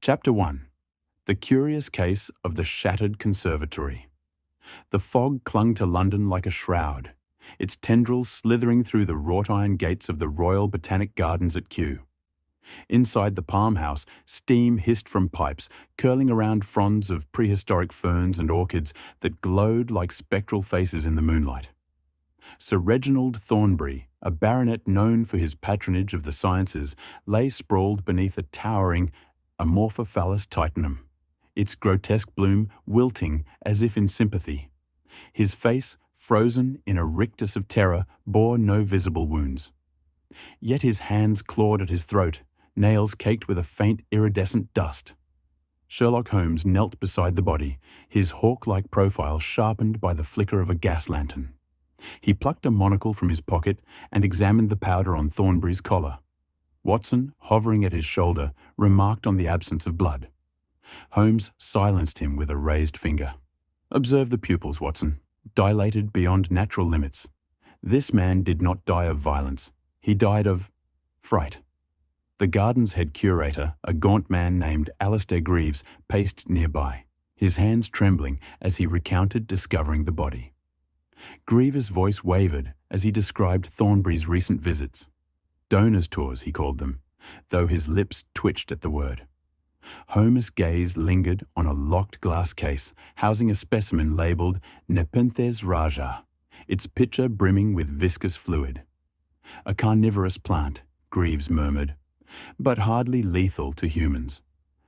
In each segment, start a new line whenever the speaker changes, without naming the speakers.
Chapter 1. The Curious Case of the Shattered Conservatory. The fog clung to London like a shroud, its tendrils slithering through the wrought-iron gates of the Royal Botanic Gardens at Kew. Inside the Palm House, steam hissed from pipes, curling around fronds of prehistoric ferns and orchids that glowed like spectral faces in the moonlight. Sir Reginald Thornbury, a baronet known for his patronage of the sciences, lay sprawled beneath a towering Amorphophallus titanum, its grotesque bloom wilting as if in sympathy. His face, frozen in a rictus of terror, bore no visible wounds. Yet his hands clawed at his throat, nails caked with a faint iridescent dust. Sherlock Holmes knelt beside the body, his hawk-like profile sharpened by the flicker of a gas lantern. He plucked a monocle from his pocket and examined the powder on Thornbury's collar. Watson, hovering at his shoulder, remarked on the absence of blood. Holmes silenced him with a raised finger. "Observe the pupils, Watson, dilated beyond natural limits. This man did not die of violence. He died of fright." The garden's head curator, a gaunt man named Alistair Greaves, paced nearby, his hands trembling as he recounted discovering the body. Greaves' voice wavered as he described Thornbury's recent visits. Donors' tours, he called them, though his lips twitched at the word. Holmes' gaze lingered on a locked glass case housing a specimen labelled Nepenthes raja, its pitcher brimming with viscous fluid. "A carnivorous plant," Greaves murmured, "but hardly lethal to humans."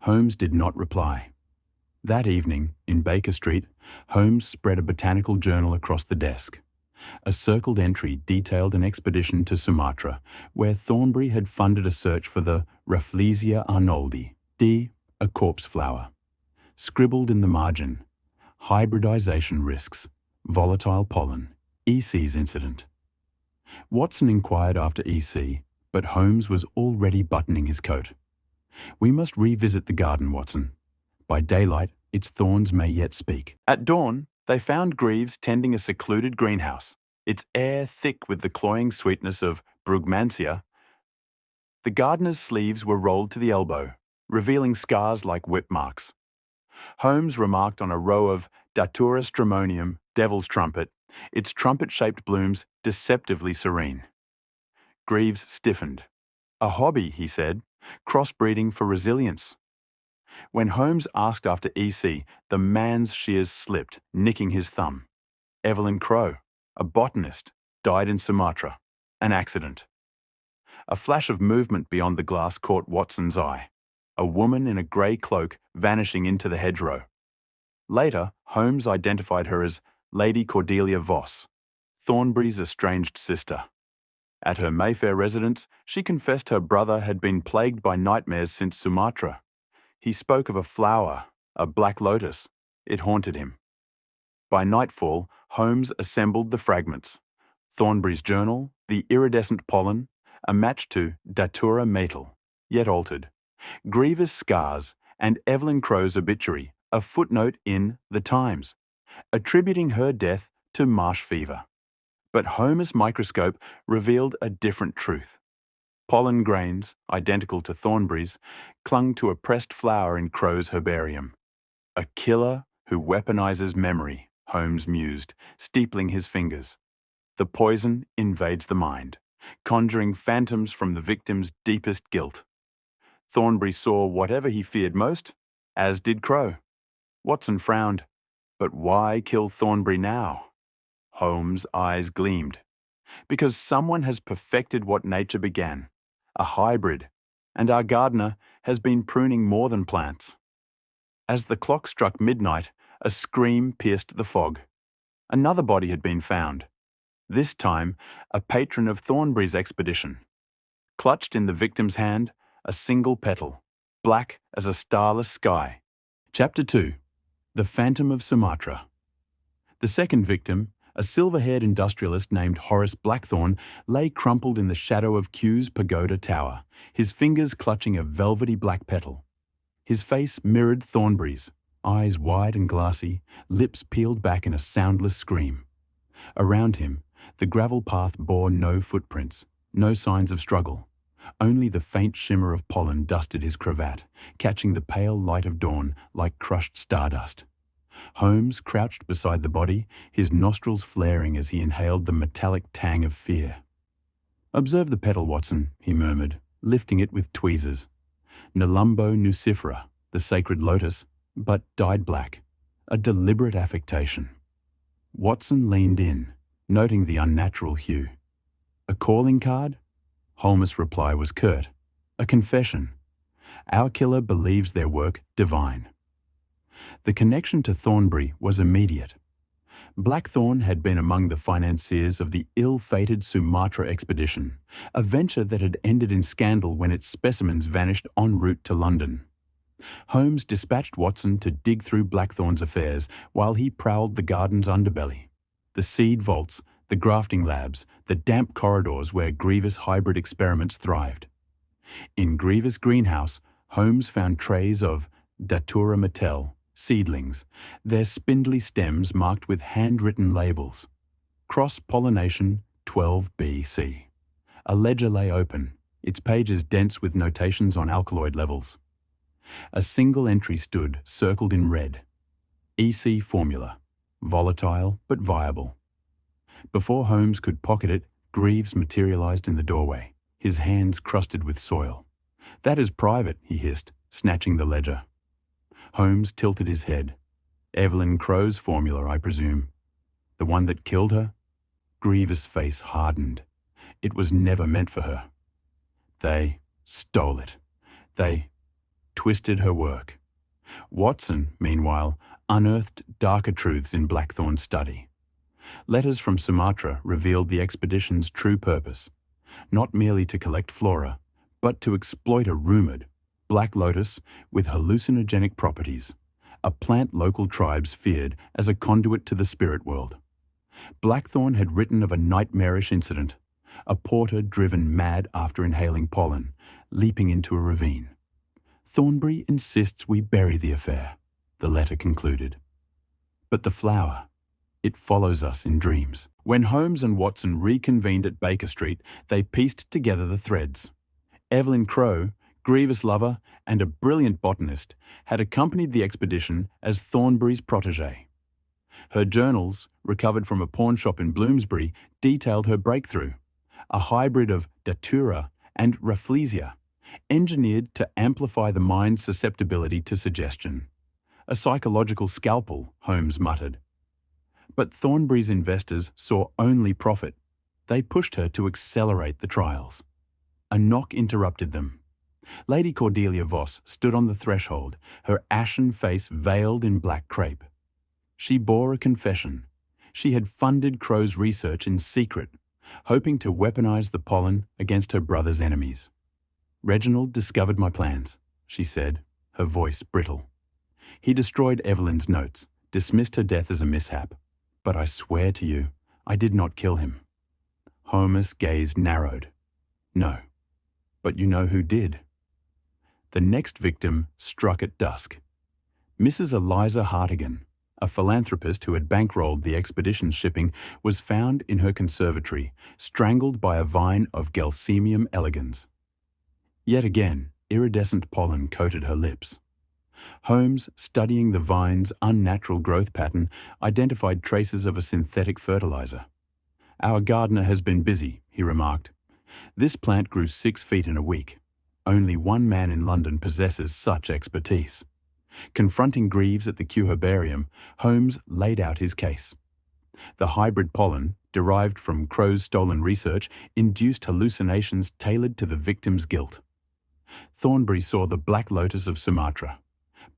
Holmes did not reply. That evening, in Baker Street, Holmes spread a botanical journal across the desk. A circled entry detailed an expedition to Sumatra, where Thornbury had funded a search for the Rafflesia arnoldi, a corpse flower. Scribbled in the margin, hybridization risks, volatile pollen, EC's incident. Watson inquired after EC, but Holmes was already buttoning his coat. "We must revisit the garden, Watson. By daylight, its thorns may yet speak." At dawn, they found Greaves tending a secluded greenhouse, its air thick with the cloying sweetness of Brugmansia. The gardener's sleeves were rolled to the elbow, revealing scars like whip marks. Holmes remarked on a row of Datura stramonium, devil's trumpet, its trumpet-shaped blooms deceptively serene. Greaves stiffened. "A hobby," he said, "crossbreeding for resilience." When Holmes asked after EC, the man's shears slipped, nicking his thumb. Evelyn Crowe, a botanist, died in Sumatra. An accident. A flash of movement beyond the glass caught Watson's eye. A woman in a grey cloak vanishing into the hedgerow. Later, Holmes identified her as Lady Cordelia Voss, Thornbury's estranged sister. At her Mayfair residence, she confessed her brother had been plagued by nightmares since Sumatra. He spoke of a flower, a black lotus. It haunted him. By nightfall, Holmes assembled the fragments. Thornbury's journal, the iridescent pollen, a match to Datura matal, yet altered. Greaves' scars, and Evelyn Crowe's obituary, a footnote in The Times, attributing her death to marsh fever. But Holmes' microscope revealed a different truth. Pollen grains, identical to Thornbury's, clung to a pressed flower in Crowe's herbarium. "A killer who weaponizes memory," Holmes mused, steepling his fingers. "The poison invades the mind, conjuring phantoms from the victim's deepest guilt." Thornbury saw whatever he feared most, as did Crowe. Watson frowned. But why kill Thornbury now? Holmes' eyes gleamed. "Because someone has perfected what nature began, a hybrid, and our gardener has been pruning more than plants." As the clock struck midnight, a scream pierced the fog. Another body had been found. This time, a patron of Thornbury's expedition. Clutched in the victim's hand, a single petal, black as a starless sky. Chapter 2. The Phantom of Sumatra. The second victim, a silver-haired industrialist named Horace Blackthorne, lay crumpled in the shadow of Kew's pagoda tower, his fingers clutching a velvety black petal. His face mirrored Thornbury's, eyes wide and glassy, lips peeled back in a soundless scream. Around him, the gravel path bore no footprints, no signs of struggle. Only the faint shimmer of pollen dusted his cravat, catching the pale light of dawn like crushed stardust. Holmes crouched beside the body, his nostrils flaring as he inhaled the metallic tang of fear. "Observe the petal, Watson," he murmured, lifting it with tweezers. "Nelumbo nucifera, the sacred lotus, but dyed black. A deliberate affectation." Watson leaned in, noting the unnatural hue. "A calling card?" Holmes' reply was curt. "A confession. Our killer believes their work divine." The connection to Thornbury was immediate. Blackthorne had been among the financiers of the ill-fated Sumatra expedition, a venture that had ended in scandal when its specimens vanished en route to London. Holmes dispatched Watson to dig through Blackthorne's affairs while he prowled the garden's underbelly. The seed vaults, the grafting labs, the damp corridors where Grievous hybrid experiments thrived. In Grievous' greenhouse, Holmes found trays of Datura Mattel seedlings, their spindly stems marked with handwritten labels. Cross-pollination 12 BC. A ledger lay open, its pages dense with notations on alkaloid levels. A single entry stood, circled in red. EC formula. Volatile but viable. Before Holmes could pocket it, Greaves materialized in the doorway, his hands crusted with soil. "That is private," he hissed, snatching the ledger. Holmes tilted his head. "Evelyn Crow's formula, I presume. The one that killed her?" Greaves' face hardened. "It was never meant for her. They stole it. They twisted her work." Watson, meanwhile, unearthed darker truths in Blackthorne's study. Letters from Sumatra revealed the expedition's true purpose, not merely to collect flora, but to exploit a rumored black lotus with hallucinogenic properties, a plant local tribes feared as a conduit to the spirit world. Blackthorne had written of a nightmarish incident, a porter driven mad after inhaling pollen, leaping into a ravine. "Thornbury insists we bury the affair," the letter concluded. "But the flower, it follows us in dreams." When Holmes and Watson reconvened at Baker Street, they pieced together the threads. Evelyn Crow, Grievous' lover, and a brilliant botanist, had accompanied the expedition as Thornbury's protégée. Her journals, recovered from a pawn shop in Bloomsbury, detailed her breakthrough, a hybrid of Datura and Rafflesia, engineered to amplify the mind's susceptibility to suggestion. "A psychological scalpel," Holmes muttered. But Thornbury's investors saw only profit. They pushed her to accelerate the trials. A knock interrupted them. Lady Cordelia Voss stood on the threshold, her ashen face veiled in black crepe. She bore a confession. She had funded Crow's research in secret, hoping to weaponize the pollen against her brother's enemies. "Reginald discovered my plans," she said, her voice brittle. "He destroyed Evelyn's notes, dismissed her death as a mishap. But I swear to you, I did not kill him." Holmes' gaze narrowed. "No. But you know who did." The next victim struck at dusk. Mrs. Eliza Hartigan, a philanthropist who had bankrolled the expedition's shipping, was found in her conservatory, strangled by a vine of Gelsemium elegans. Yet again, iridescent pollen coated her lips. Holmes, studying the vine's unnatural growth pattern, identified traces of a synthetic fertilizer. "Our gardener has been busy," he remarked. "This plant grew 6 feet in a week. Only one man in London possesses such expertise." Confronting Greaves at the Kew Herbarium, Holmes laid out his case. The hybrid pollen, derived from Crow's stolen research, induced hallucinations tailored to the victim's guilt. Thornbury saw the black lotus of Sumatra.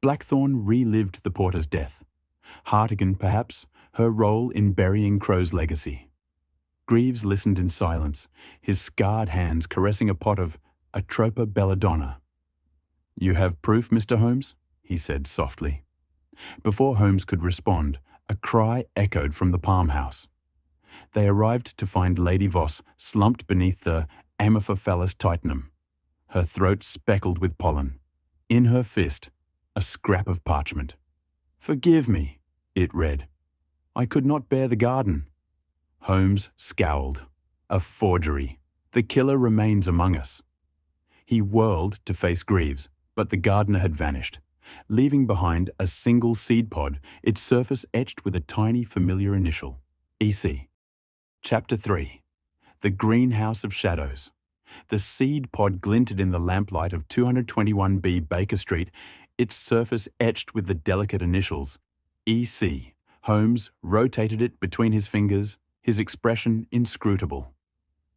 Blackthorne relived the porter's death. Hartigan, perhaps, her role in burying Crow's legacy. Greaves listened in silence, his scarred hands caressing a pot of Atropa belladonna. "You have proof, Mr. Holmes?" he said softly. Before Holmes could respond, a cry echoed from the palm house. They arrived to find Lady Voss slumped beneath the Amorphophallus titanum, her throat speckled with pollen. In her fist, a scrap of parchment. "Forgive me," it read. "I could not bear the garden." Holmes scowled. "A forgery. The killer remains among us." He whirled to face Greaves, but the gardener had vanished, leaving behind a single seed pod, its surface etched with a tiny familiar initial, EC. Chapter 3. The Greenhouse of Shadows. The seed pod glinted in the lamplight of 221B Baker Street, its surface etched with the delicate initials, EC. Holmes rotated it between his fingers, his expression inscrutable.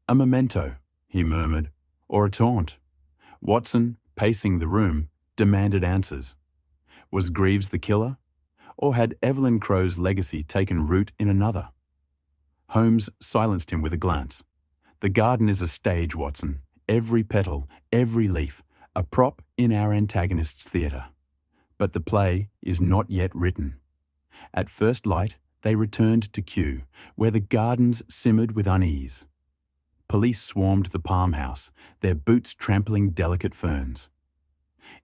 "A memento," he murmured, "or a taunt." Watson, pacing the room, demanded answers. Was Greaves the killer? Or had Evelyn Crow's legacy taken root in another? Holmes silenced him with a glance. "The garden is a stage, Watson. Every petal, every leaf, a prop in our antagonist's theatre. But the play is not yet written." At first light, they returned to Kew, where the gardens simmered with unease. Police swarmed the palm house, their boots trampling delicate ferns.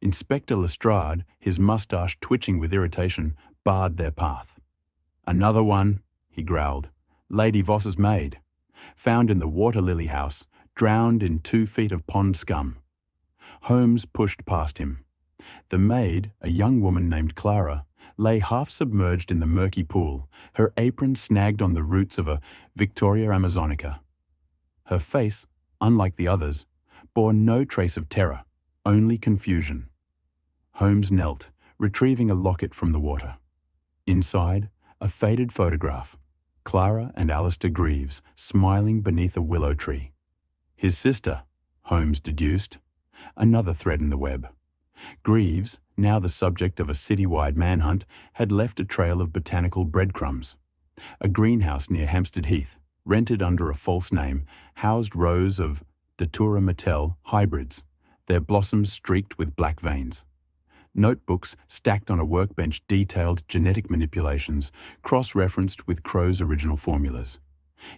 Inspector Lestrade, his moustache twitching with irritation, barred their path. "Another one," he growled. "Lady Voss's maid. Found in the Water Lily house, drowned in 2 feet of pond scum." Holmes pushed past him. The maid, a young woman named Clara, lay half submerged in the murky pool, her apron snagged on the roots of a Victoria Amazonica. Her face, unlike the others, bore no trace of terror, only confusion. Holmes knelt, retrieving a locket from the water. Inside, a faded photograph. Clara and Alistair Greaves, smiling beneath a willow tree. His sister, Holmes deduced. Another thread in the web. Greaves, now the subject of a citywide manhunt, had left a trail of botanical breadcrumbs. A greenhouse near Hampstead Heath, rented under a false name, housed rows of Datura Mattel hybrids, their blossoms streaked with black veins. Notebooks stacked on a workbench detailed genetic manipulations, cross-referenced with Crow's original formulas.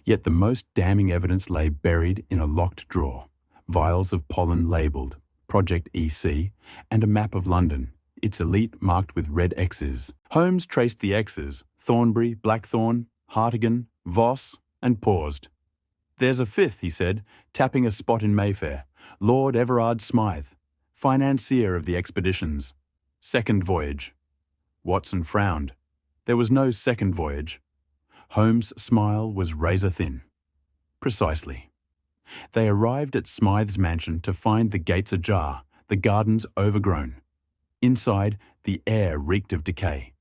Yet the most damning evidence lay buried in a locked drawer, vials of pollen labelled Project EC, and a map of London, its elite marked with red X's. Holmes traced the X's, Thornbury, Blackthorn, Hartigan, Voss, and paused. "There's a fifth," he said, tapping a spot in Mayfair. "Lord Everard Smythe, financier of the expeditions. Second voyage." Watson frowned. There was no second voyage. Holmes' smile was razor-thin. "Precisely." They arrived at Smythe's mansion to find the gates ajar, the gardens overgrown. Inside, the air reeked of decay.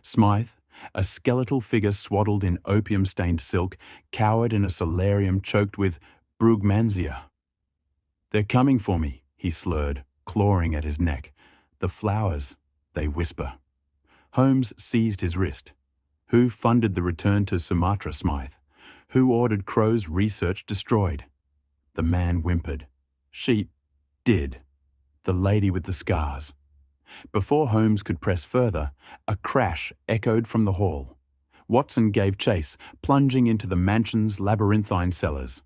Smythe, a skeletal figure swaddled in opium-stained silk, cowered in a solarium choked with brugmansia. "They're coming for me," he slurred, clawing at his neck. "The flowers," they whisper. Holmes seized his wrist. "Who funded the return to Sumatra, Smythe? Who ordered Crow's research destroyed?" The man whimpered. "She did. The lady with the scars." Before Holmes could press further, a crash echoed from the hall. Watson gave chase, plunging into the mansion's labyrinthine cellars.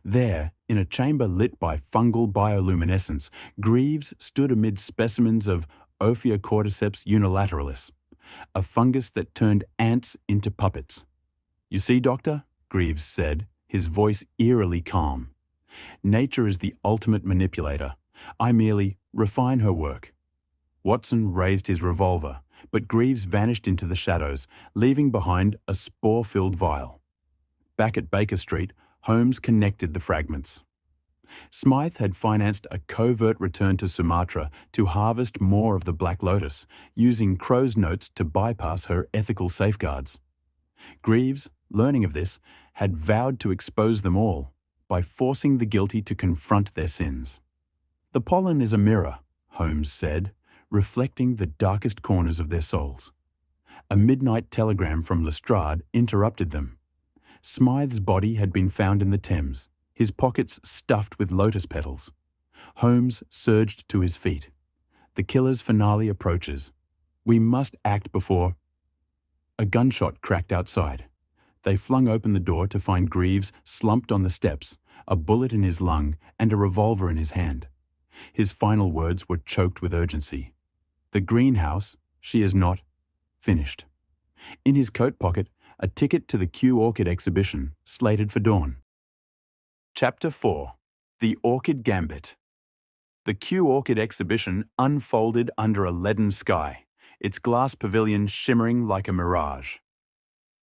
There, in a chamber lit by fungal bioluminescence, Greaves stood amid specimens of Ophiocordyceps unilateralis, a fungus that turned ants into puppets. "You see, Doctor," Greaves said, his voice eerily calm. "Nature is the ultimate manipulator. I merely refine her work." Watson raised his revolver, but Greaves vanished into the shadows, leaving behind a spore-filled vial. Back at Baker Street, Holmes connected the fragments. Smythe had financed a covert return to Sumatra to harvest more of the Black Lotus, using Crow's notes to bypass her ethical safeguards. Greaves, learning of this, had vowed to expose them all by forcing the guilty to confront their sins. "The pollen is a mirror," Holmes said, reflecting the darkest corners of their souls. A midnight telegram from Lestrade interrupted them. Smythe's body had been found in the Thames, his pockets stuffed with lotus petals. Holmes surged to his feet. "The killer's finale approaches. We must act before—" A gunshot cracked outside. They flung open the door to find Greaves slumped on the steps, a bullet in his lung and a revolver in his hand. His final words were choked with urgency. "The greenhouse, she is not finished." In his coat pocket, a ticket to the Kew Orchid exhibition, slated for dawn. Chapter 4. The Orchid Gambit. The Kew Orchid exhibition unfolded under a leaden sky, its glass pavilion shimmering like a mirage.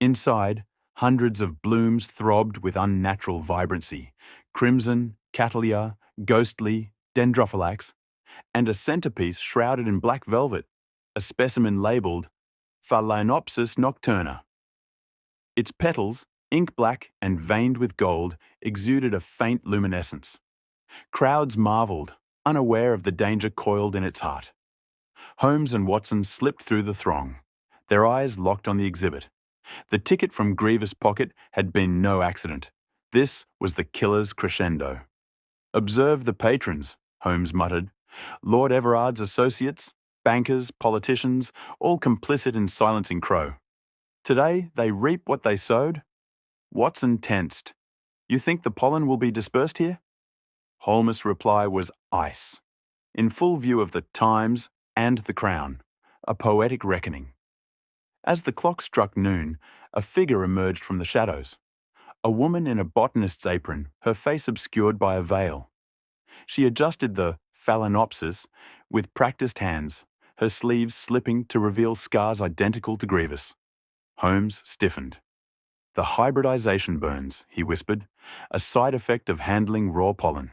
Inside, hundreds of blooms throbbed with unnatural vibrancy: crimson, cattleya, ghostly, dendrophylax, and a centerpiece shrouded in black velvet, a specimen labelled Phalaenopsis nocturna. Its petals, ink black and veined with gold, exuded a faint luminescence. Crowds marvelled, unaware of the danger coiled in its heart. Holmes and Watson slipped through the throng, their eyes locked on the exhibit. The ticket from Grievous' pocket had been no accident. This was the killer's crescendo. "Observe the patrons," Holmes muttered. "Lord Everard's associates, bankers, politicians, all complicit in silencing Crow. Today they reap what they sowed." Watson tensed. "You think the pollen will be dispersed here?" Holmes' reply was ice. In full view of the Times and the Crown, a poetic reckoning. As the clock struck noon, a figure emerged from the shadows. A woman in a botanist's apron, her face obscured by a veil. She adjusted the phalaenopsis with practiced hands, her sleeves slipping to reveal scars identical to Grievous. Holmes stiffened. "The hybridization burns," he whispered, "a side effect of handling raw pollen."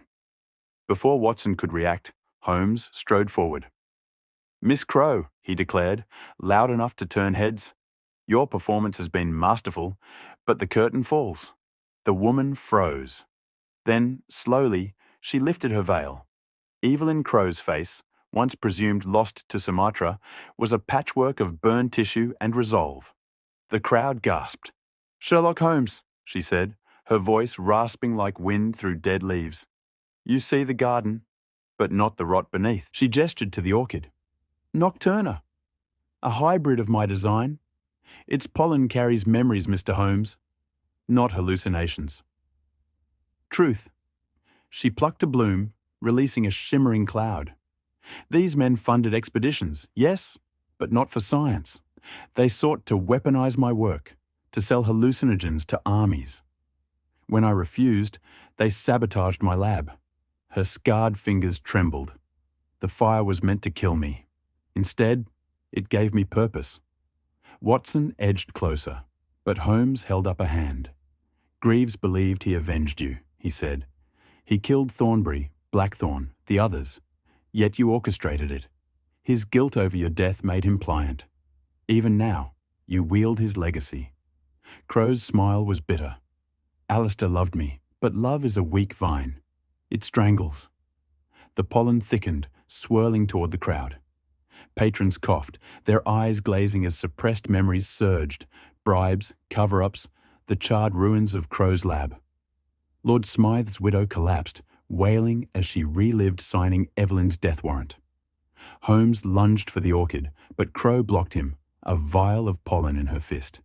Before Watson could react, Holmes strode forward. "Miss Crow," he declared, loud enough to turn heads, "your performance has been masterful, but the curtain falls." The woman froze. Then, slowly, she lifted her veil. Evelyn Crow's face, once presumed lost to Sumatra, was a patchwork of burned tissue and resolve. The crowd gasped. "Sherlock Holmes," she said, her voice rasping like wind through dead leaves. "You see the garden, but not the rot beneath." She gestured to the orchid. "Nocturna, a hybrid of my design. Its pollen carries memories, Mr. Holmes, not hallucinations. Truth." She plucked a bloom, releasing a shimmering cloud. "These men funded expeditions, yes, but not for science. They sought to weaponize my work, to sell hallucinogens to armies. When I refused, they sabotaged my lab." Her scarred fingers trembled. "The fire was meant to kill me. Instead, it gave me purpose." Watson edged closer, but Holmes held up a hand. "Greaves believed he avenged you," he said. "He killed Thornbury, Blackthorn, the others, yet you orchestrated it. His guilt over your death made him pliant. Even now, you wield his legacy." Crow's smile was bitter. "Alistair loved me, but love is a weak vine. It strangles." The pollen thickened, swirling toward the crowd. Patrons coughed, their eyes glazing as suppressed memories surged: bribes, cover-ups, the charred ruins of Crow's lab. Lord Smythe's widow collapsed, wailing as she relived signing Evelyn's death warrant. Holmes lunged for the orchid, but Crow blocked him, a vial of pollen in her fist.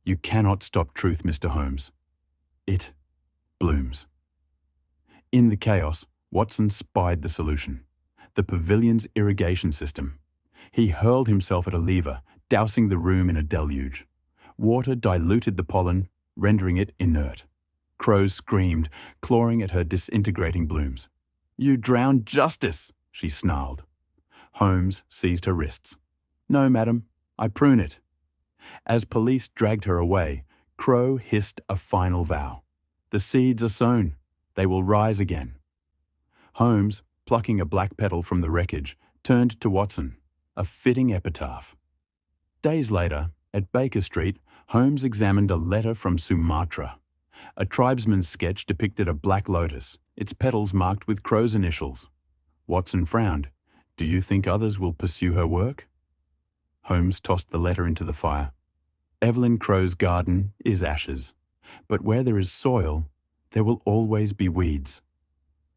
"You cannot stop truth, Mr. Holmes. It blooms." In the chaos, Watson spied the solution: the pavilion's irrigation system. He hurled himself at a lever, dousing the room in a deluge. Water diluted the pollen, rendering it inert. Crow screamed, clawing at her disintegrating blooms. "You drowned justice," she snarled. Holmes seized her wrists. "No, madam, I prune it." As police dragged her away, Crow hissed a final vow. "The seeds are sown. They will rise again." Holmes, plucking a black petal from the wreckage, turned to Watson, a fitting epitaph. Days later, at Baker Street, Holmes examined a letter from Sumatra. A tribesman's sketch depicted a black lotus, its petals marked with Crow's initials. Watson frowned. "Do you think others will pursue her work?" Holmes tossed the letter into the fire. "Evelyn Crow's garden is ashes, but where there is soil, there will always be weeds."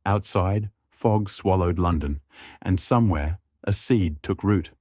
Outside, fog swallowed London, and somewhere a seed took root.